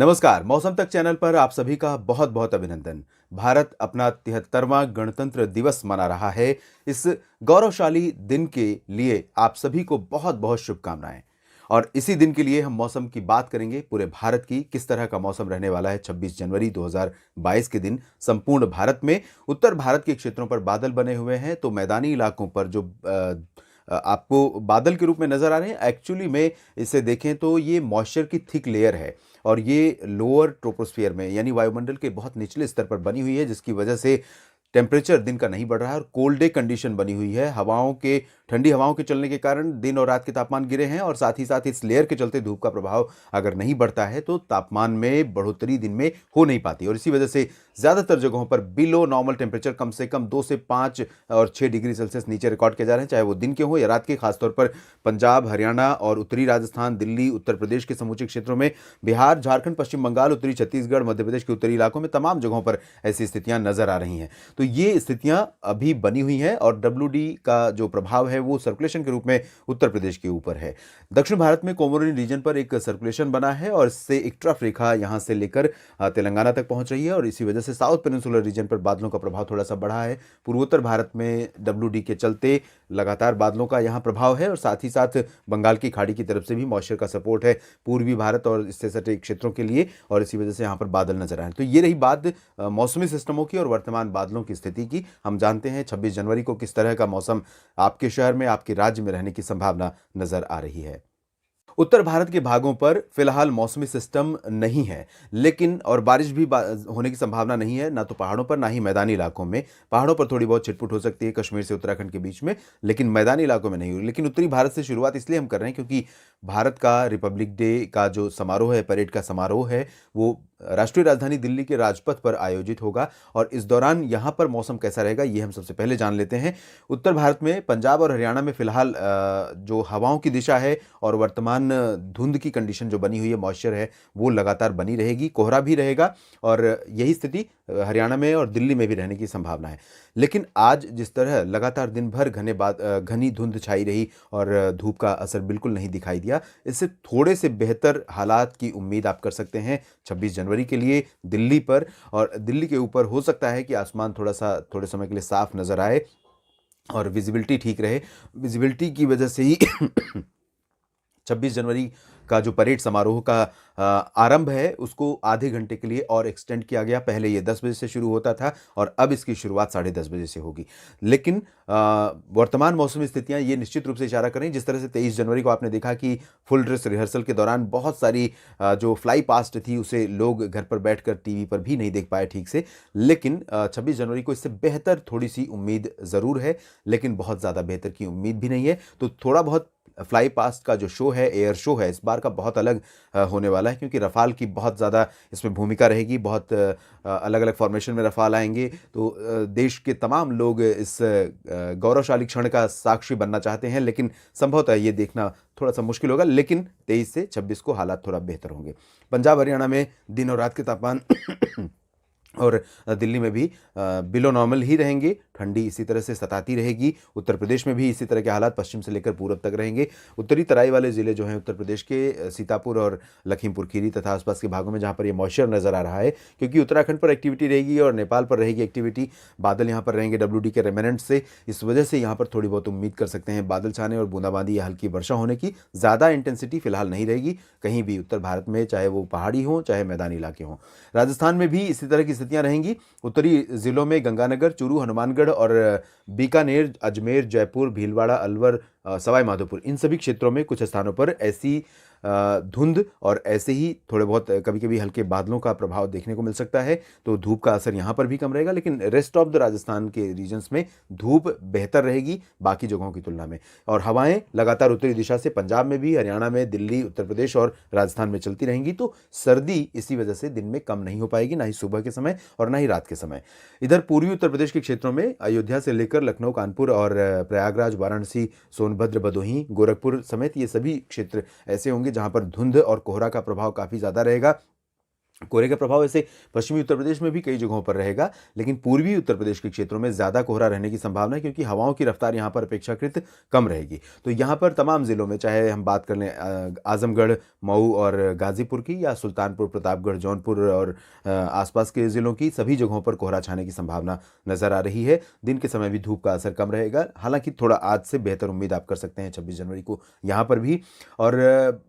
नमस्कार। मौसम तक चैनल पर आप सभी का बहुत बहुत अभिनंदन। भारत अपना 73वां गणतंत्र दिवस मना रहा है। इस गौरवशाली दिन के लिए आप सभी को बहुत बहुत शुभकामनाएं। और इसी दिन के लिए हम मौसम की बात करेंगे, पूरे भारत की किस तरह का मौसम रहने वाला है 26 जनवरी 2022 के दिन। संपूर्ण भारत में उत्तर भारत के क्षेत्रों पर बादल बने हुए हैं, तो मैदानी इलाकों पर जो आपको बादल के रूप में नजर आ रहे हैं, एक्चुअली में इसे देखें तो ये मॉइस्चर की थिक लेयर है। और ये लोअर ट्रोपोस्फियर में यानी वायुमंडल के बहुत निचले स्तर पर बनी हुई है, जिसकी वजह से टेम्परेचर दिन का नहीं बढ़ रहा है और कोल्ड डे कंडीशन बनी हुई है। ठंडी हवाओं के चलने के कारण दिन और रात के तापमान गिरे हैं, और साथ ही साथ इस लेयर के चलते धूप का प्रभाव अगर नहीं बढ़ता है तो तापमान में बढ़ोतरी दिन में हो नहीं पाती, और इसी वजह से ज़्यादातर जगहों पर बिलो नॉर्मल टेम्परेचर कम से कम 2 से 5 और 6 डिग्री सेल्सियस नीचे रिकॉर्ड किए जा रहे हैं, चाहे वो दिन के हों या रात के। खासतौर पर पंजाब, हरियाणा और उत्तरी राजस्थान, दिल्ली, उत्तर प्रदेश के समूचे क्षेत्रों में, बिहार, झारखंड, पश्चिम बंगाल, उत्तरी छत्तीसगढ़, मध्य प्रदेश के उत्तरी इलाकों में तमाम जगहों पर ऐसी स्थितियां नजर आ रही हैं। तो ये स्थितियां अभी बनी हुई हैं, और डब्ल्यूडी का जो प्रभाव है वो सर्कुलेशन के रूप में उत्तर प्रदेश के ऊपर है। दक्षिण भारत में कोमोरिन रीजन पर एक सर्कुलेशन बना है, और इससे एक ट्रफ रेखा यहां से लेकर तेलंगाना तक पहुंच रही है, और इसी वजह से साउथ पेनिनसुलर रीजन पर बादलों का प्रभाव थोड़ा सा बढ़ा है। पूर्वोत्तर भारत में डब्ल्यूडी के चलते लगातार बादलों का यहां प्रभाव है, और साथ ही साथ बंगाल की खाड़ी की तरफ से भी मॉइस्चर का सपोर्ट है पूर्वी भारत और इससे सटे क्षेत्रों के लिए, और इसी वजह से यहां पर बादल नजर आए। तो ये रही बात मौसमी सिस्टमों की और वर्तमान बादलों की स्थिति की। हम जानते हैं 26 जनवरी को किस तरह का मौसम आपके शहर में, आपके राज्य में रहने की संभावना नजर आ रही है। उत्तर भारत के भागों पर फिलहाल मौसमी सिस्टम नहीं है, लेकिन और बारिश भी होने की संभावना नहीं है, ना तो पहाड़ों पर ना ही मैदानी इलाकों में। पहाड़ों पर थोड़ी बहुत छिटपुट हो सकती है कश्मीर से उत्तराखंड के बीच में, लेकिन मैदानी इलाकों में नहीं हुई। लेकिन उत्तरी भारत से शुरुआत इसलिए हम कर रहे हैं क्योंकि भारत का रिपब्लिक डे का जो समारोह है, परेड का समारोह है, वो राष्ट्रीय राजधानी दिल्ली के राजपथ पर आयोजित होगा। और इस दौरान यहाँ पर मौसम कैसा रहेगा ये हम सबसे पहले जान लेते हैं। उत्तर भारत में पंजाब और हरियाणा में फिलहाल जो हवाओं की दिशा है और वर्तमान धुंध की कंडीशन जो बनी हुई है, मॉइस्चर है, वो लगातार बनी रहेगी, कोहरा भी रहेगा, और यही स्थिति हरियाणा में और दिल्ली में भी रहने की संभावना है। लेकिन आज जिस तरह लगातार दिन भर घनी धुंध छाई रही और धूप का असर बिल्कुल नहीं दिखाई दिया, इससे थोड़े से बेहतर हालात की उम्मीद आप कर सकते हैं 26 जनवरी के लिए दिल्ली पर। और दिल्ली के ऊपर हो सकता है कि आसमान थोड़े समय के लिए साफ नजर आए और विजिबिलिटी ठीक रहे। विजिबिलिटी की वजह से ही 26 जनवरी का जो परेड समारोह का आरंभ है उसको आधे घंटे के लिए और एक्सटेंड किया गया। पहले ये 10 बजे से शुरू होता था और अब इसकी शुरुआत 10:30 बजे से होगी। लेकिन वर्तमान मौसमी स्थितियां ये निश्चित रूप से इशारा कर रही हैं, जिस तरह से 23 जनवरी को आपने देखा कि फुल ड्रेस रिहर्सल के दौरान बहुत सारी जो फ्लाई पास्ट थी उसे लोग घर पर बैठकर टीवी पर भी नहीं देख पाए ठीक से। लेकिन 26 जनवरी को इससे बेहतर थोड़ी सी उम्मीद ज़रूर है, लेकिन बहुत ज़्यादा बेहतर की उम्मीद भी नहीं है। तो थोड़ा बहुत फ्लाई पास्ट का जो शो है, एयर शो है, इस बार का बहुत अलग होने वाला है, क्योंकि रफाल की बहुत ज़्यादा इसमें भूमिका रहेगी। बहुत अलग अलग फॉर्मेशन में रफाल आएंगे, तो देश के तमाम लोग इस गौरवशाली क्षण का साक्षी बनना चाहते हैं, लेकिन संभवतः ये देखना थोड़ा सा मुश्किल होगा। लेकिन 23 से 26 को हालात थोड़ा बेहतर होंगे। पंजाब हरियाणा में दिन और रात के तापमान और दिल्ली में भी बिलो नॉर्मल ही रहेंगे। ठंडी इसी तरह से सताती रहेगी। उत्तर प्रदेश में भी इसी तरह के हालात पश्चिम से लेकर पूरब तक रहेंगे। उत्तरी तराई वाले ज़िले जो हैं उत्तर प्रदेश के, सीतापुर और लखीमपुर खीरी तथा आसपास के भागों में जहाँ पर ये मॉइस्चर नज़र आ रहा है, क्योंकि उत्तराखंड पर एक्टिविटी रहेगी और नेपाल पर रहेगी एक्टिविटी, बादल यहाँ पर रहेंगे डब्ल्यूडी के रेमिनेंट से। इस वजह से यहाँ पर थोड़ी बहुत उम्मीद कर सकते हैं बादल छाने और बूंदाबांदी या हल्की वर्षा होने की। ज़्यादा इंटेंसिटी फिलहाल नहीं रहेगी कहीं भी उत्तर भारत में, चाहे वो पहाड़ी हों चाहे मैदानी इलाके हों। राजस्थान में भी इसी तरह की स्थितियाँ रहेंगी। उत्तरी जिलों में गंगानगर, चूरू, हनुमानगढ़ और बीकानेर, अजमेर, जयपुर, भीलवाड़ा, अलवर, सवाई माधोपुर, इन सभी क्षेत्रों में कुछ स्थानों पर ऐसी धुंध और ऐसे ही थोड़े बहुत कभी कभी हल्के बादलों का प्रभाव देखने को मिल सकता है। तो धूप का असर यहाँ पर भी कम रहेगा, लेकिन रेस्ट ऑफ द राजस्थान के रीजन्स में धूप बेहतर रहेगी बाकी जगहों की तुलना में। और हवाएं लगातार उत्तरी दिशा से पंजाब में भी, हरियाणा में, दिल्ली, उत्तर प्रदेश और राजस्थान में चलती रहेंगी। तो सर्दी इसी वजह से दिन में कम नहीं हो पाएगी, ना ही सुबह के समय और ना ही रात के समय। इधर पूर्वी उत्तर प्रदेश के क्षेत्रों में अयोध्या से लेकर लखनऊ, कानपुर और प्रयागराज, वाराणसी, सोनभद्र, भदोही, गोरखपुर समेत ये सभी क्षेत्र ऐसे होंगे जहां पर धुंध और कोहरा का प्रभाव काफी ज्यादा रहेगा। कोहरे का प्रभाव ऐसे पश्चिमी उत्तर प्रदेश में भी कई जगहों पर रहेगा, लेकिन पूर्वी उत्तर प्रदेश के क्षेत्रों में ज़्यादा कोहरा रहने की संभावना है क्योंकि हवाओं की रफ्तार यहाँ पर अपेक्षाकृत कम रहेगी। तो यहाँ पर तमाम ज़िलों में, चाहे हम बात कर लें आज़मगढ़, मऊ और गाज़ीपुर की, या सुल्तानपुर, प्रतापगढ़, जौनपुर और आसपास के ज़िलों की, सभी जगहों पर कोहरा छाने की संभावना नज़र आ रही है। दिन के समय भी धूप का असर कम रहेगा, हालांकि थोड़ा आज से बेहतर उम्मीद आप कर सकते हैं 26 जनवरी को यहाँ पर भी। और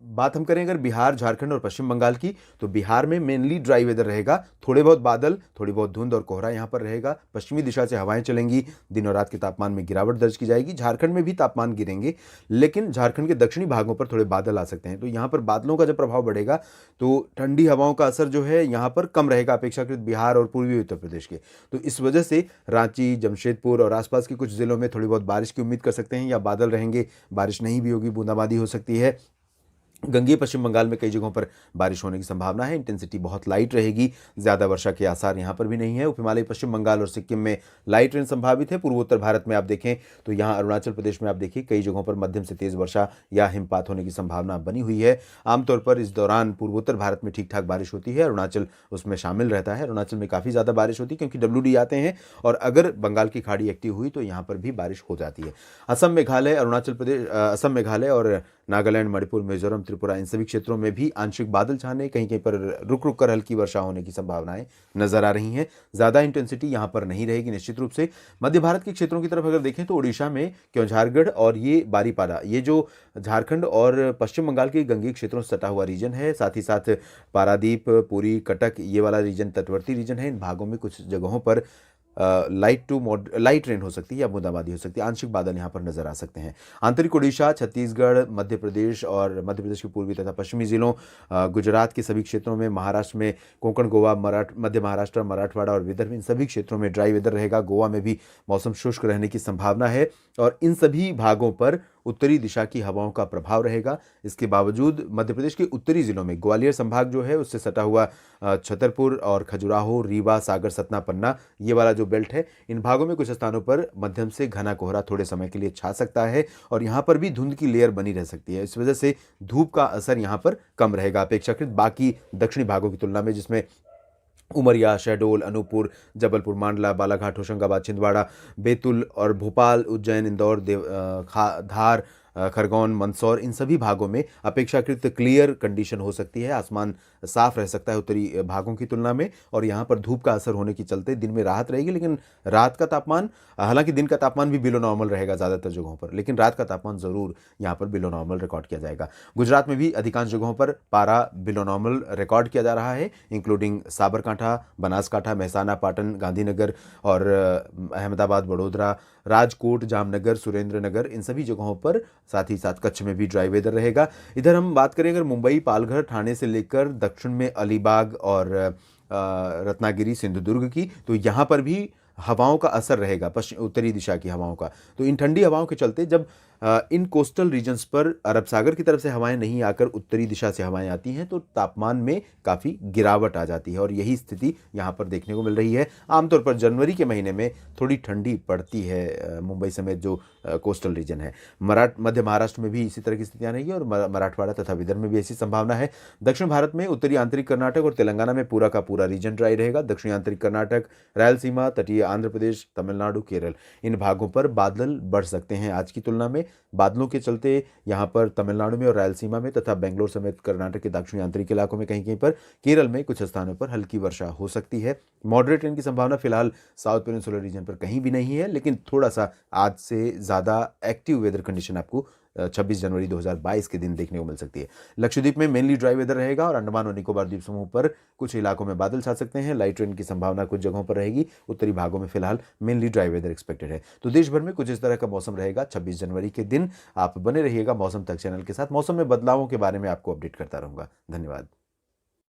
बात हम करें अगर बिहार, झारखंड और पश्चिम बंगाल की, तो बिहार में मेनली ड्राई वेदर रहेगा, थोड़े बहुत बादल, थोड़ी बहुत धुंध और कोहरा यहाँ पर रहेगा। पश्चिमी दिशा से हवाएं चलेंगी, दिन और रात के तापमान में गिरावट दर्ज की जाएगी। झारखंड में भी तापमान गिरेंगे, लेकिन झारखंड के दक्षिणी भागों पर थोड़े बादल आ सकते हैं। तो यहाँ पर बादलों का जब प्रभाव बढ़ेगा तो ठंडी हवाओं का असर जो है यहाँ पर कम रहेगा अपेक्षाकृत बिहार और पूर्वी उत्तर प्रदेश के। तो इस वजह से रांची, जमशेदपुर और आसपास के कुछ जिलों में थोड़ी बहुत बारिश की उम्मीद कर सकते हैं, या बादल रहेंगे, बारिश नहीं भी होगी, बूंदाबांदी हो सकती है। गंगेय पश्चिम बंगाल में कई जगहों पर बारिश होने की संभावना है, इंटेंसिटी बहुत लाइट रहेगी, ज़्यादा वर्षा के आसार यहाँ पर भी नहीं है। उप हिमालयी पश्चिम बंगाल और सिक्किम में लाइट रेन संभावित है। पूर्वोत्तर भारत में आप देखें तो यहाँ अरुणाचल प्रदेश में आप देखिए कई जगहों पर मध्यम से तेज़ वर्षा या हिमपात होने की संभावना बनी हुई है। आमतौर पर इस दौरान पूर्वोत्तर भारत में ठीक ठाक बारिश होती है, अरुणाचल उसमें शामिल रहता है। अरुणाचल में काफ़ी ज़्यादा बारिश होती है क्योंकि WD आते हैं, और अगर बंगाल की खाड़ी एक्टिव हुई तो यहाँ पर भी बारिश हो जाती है। असम, मेघालय, अरुणाचल प्रदेश, असम, मेघालय और नागालैंड, मणिपुर, मिजोरम, त्रिपुरा, इन सभी क्षेत्रों में भी आंशिक बादल छाने, कहीं कहीं पर रुक रुक कर हल्की वर्षा होने की संभावनाएं नजर आ रही हैं। ज़्यादा इंटेंसिटी यहाँ पर नहीं रहेगी निश्चित रूप से। मध्य भारत के क्षेत्रों की तरफ अगर देखें तो उड़ीसा में क्योंझारगढ़ और ये बारीपाड़ा, ये जो झारखंड और पश्चिम बंगाल के गंगेय क्षेत्रों से सटा हुआ रीजन है, साथ ही साथ पारादीप, पुरी, कटक, ये वाला रीजन तटवर्ती रीजन है। इन भागों में कुछ जगहों पर लाइट रेन हो सकती है या बूंदाबांदी हो सकती है। आंशिक बादल यहाँ पर नजर आ सकते हैं। आंतरिक उड़ीसा, छत्तीसगढ़, मध्य प्रदेश और मध्य प्रदेश के पूर्वी तथा पश्चिमी जिलों, गुजरात के सभी क्षेत्रों में, महाराष्ट्र में कोंकण, गोवा, मध्य महाराष्ट्र, मराठवाड़ा और विदर्भ, इन सभी क्षेत्रों में ड्राई वेदर रहेगा। गोवा में भी मौसम शुष्क रहने की संभावना है, और इन सभी भागों पर उत्तरी दिशा की हवाओं का प्रभाव रहेगा। इसके बावजूद मध्य प्रदेश के उत्तरी जिलों में, ग्वालियर संभाग जो है उससे सटा हुआ छतरपुर और खजुराहो, रीवा, सागर, सतना, पन्ना, ये वाला जो बेल्ट है, इन भागों में कुछ स्थानों पर मध्यम से घना कोहरा थोड़े समय के लिए छा सकता है, और यहाँ पर भी धुंध की लेयर बनी रह सकती है। इस वजह से धूप का असर यहाँ पर कम रहेगा अपेक्षाकृत बाकी दक्षिणी भागों की तुलना में, जिसमें उमरिया, शहडोल, अनूपपुर, जबलपुर, मांडला, बालाघाट, होशंगाबाद, छिंदवाड़ा, बैतूल और भोपाल, उज्जैन, इंदौर, धार, खरगोन, मंदसौर, इन सभी भागों में अपेक्षाकृत क्लियर कंडीशन हो सकती है। आसमान साफ रह सकता है उत्तरी भागों की तुलना में, और यहाँ पर धूप का असर होने के चलते दिन में राहत रहेगी, लेकिन रात का तापमान, हालांकि दिन का तापमान भी बिलो नॉर्मल रहेगा ज़्यादातर जगहों पर, लेकिन रात का तापमान ज़रूर यहाँ पर बिलो नॉर्मल रिकॉर्ड किया जाएगा। गुजरात में भी अधिकांश जगहों पर पारा बिलो नॉर्मल रिकॉर्ड किया जा रहा है, इंक्लूडिंग साबरकांठा, बनासकांठा, महसाना, पाटन, गांधीनगर और अहमदाबाद, वडोदरा, राजकोट, जामनगर, सुरेंद्रनगर, इन सभी जगहों पर, साथ ही साथ कच्छ में भी ड्राई वेदर रहेगा। इधर हम बात करें अगर मुंबई, पालघर, ठाणे से लेकर दक्षिण में अलीबाग और रत्नागिरी, सिंधुदुर्ग की, तो यहाँ पर भी हवाओं का असर रहेगा, पश्चिम उत्तरी दिशा की हवाओं का। तो इन ठंडी हवाओं के चलते जब इन कोस्टल रीजन्स पर अरब सागर की तरफ से हवाएं नहीं आकर उत्तरी दिशा से हवाएं आती हैं, तो तापमान में काफ़ी गिरावट आ जाती है, और यही स्थिति यहाँ पर देखने को मिल रही है। आमतौर पर जनवरी के महीने में थोड़ी ठंडी पड़ती है मुंबई समेत जो कोस्टल रीजन है। मध्य महाराष्ट्र में भी इसी तरह की स्थितियाँ रहेंगी, और मराठवाड़ा तथा विदर्भ में भी ऐसी संभावना है। दक्षिण भारत में उत्तरी आंतरिक कर्नाटक और तेलंगाना में पूरा का पूरा रीजन ड्राई रहेगा। दक्षिणी आंतरिक कर्नाटक, रायलसीमा, तटीय आंध्र प्रदेश, तमिलनाडु, केरल, इन भागों पर बादल बढ़ सकते हैं आज की तुलना में। बादलों के चलते यहाँ पर तमिलनाडु में और रायलसीमा में तथा बेंगलोर समेत कर्नाटक के दक्षिणी आंतरिक इलाकों में कहीं कहीं पर, केरल में कुछ स्थानों पर हल्की वर्षा हो सकती है। मॉडरेट रेन की संभावना फिलहाल साउथ पेनिनसुलर रीजन पर कहीं भी नहीं है, लेकिन थोड़ा सा आज से ज़्यादा एक्टिव वेदर कंडीशन आपको 26 जनवरी 2022 के दिन देखने को मिल सकती है। लक्षद्वीप में मेनली ड्राई वेदर रहेगा, और अंडमान और निकोबार द्वीप समूह पर कुछ इलाकों में बादल छा सकते हैं। लाइट रेन की संभावना कुछ जगहों पर रहेगी। उत्तरी भागों में फिलहाल मेनली ड्राई वेदर एक्सपेक्टेड है। तो देश भर में कुछ इस तरह का मौसम रहेगा 26 जनवरी के दिन। आप बने रहिएगा मौसम तक चैनल के साथ। मौसम में बदलावों के बारे में आपको अपडेट करता रहूंगा। धन्यवाद।